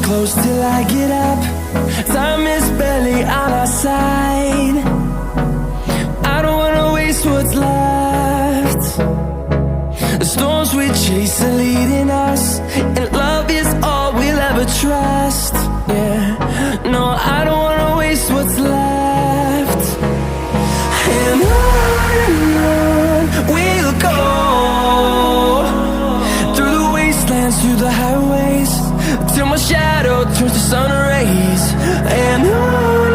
close till I get up. Time is barely on our side. I don't wanna waste what's left. The storms we chase are leading us, and love is all we'll ever trust. Yeah, no, I don't wanna waste what's left. And on we'll go, through the wastelands, through the highways, till my shadow turns to sun rays. And on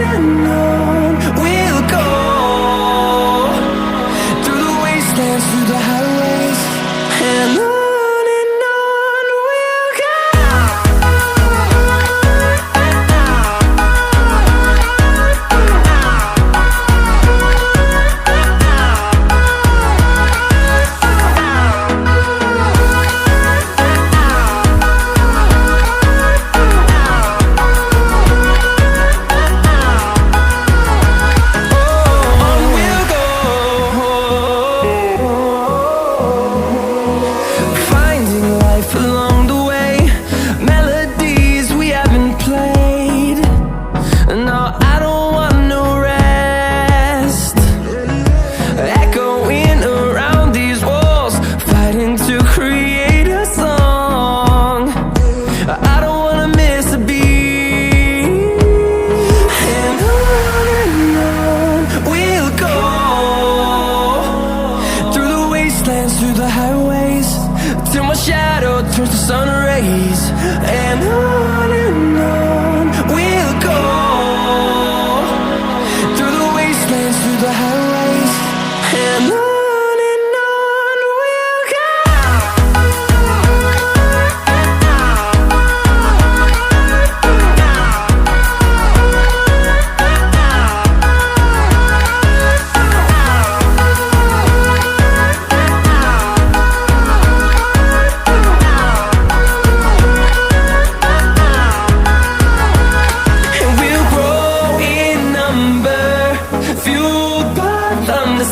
we'll go, through the wastelands, through the highways, and on we'll go. Through the highways, till my shadow turns to sun rays. And on we'll go, through the wastelands, through the highways, and on we'll go.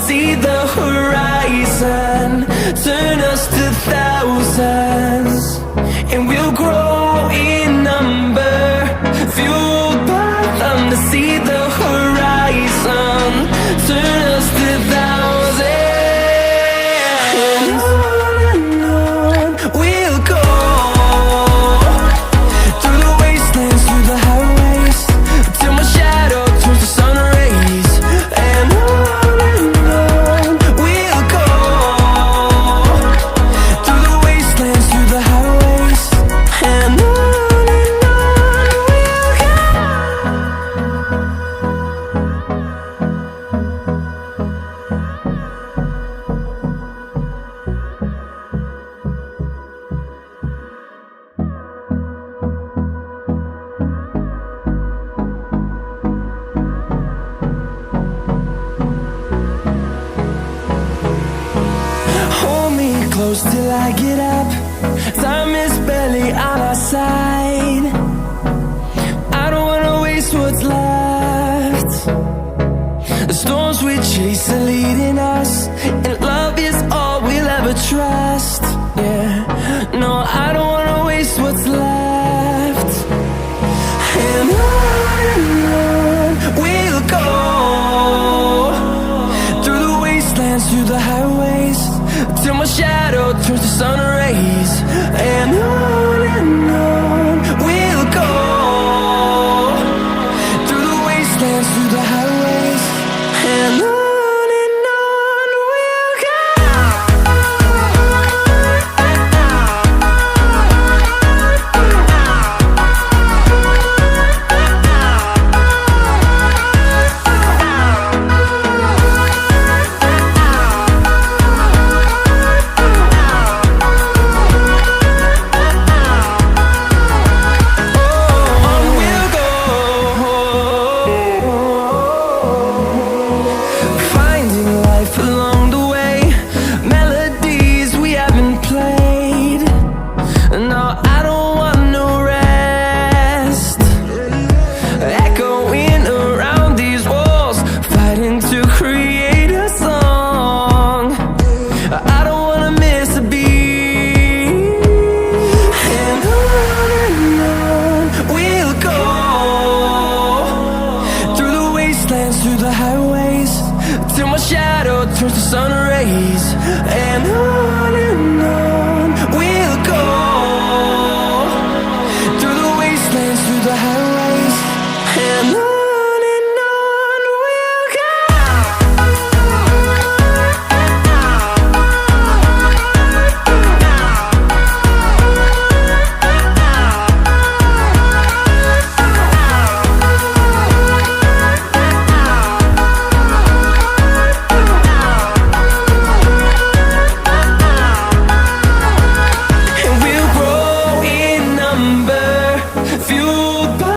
See the horizon, turn us to thousands, and we'll grow in number, fueled by them. To see the horizon, turn us to thousands, and on we'll go, through the wastelands, through the highways, till my shadow turns to sun rays. And close till I get up. Time is barely on our side. I don't wanna waste what's left. The storms we chase are leading us, and love is all we'll ever trust. Yeah, no, I don't wanna waste what's left. And on we'll go, through the wastelands, through the highways, till my shadow turns to sun rays. And on we'll go, through the wastelands, through the highways, and on we'll go. dance through the highways till my shadow turns to sun rays. And on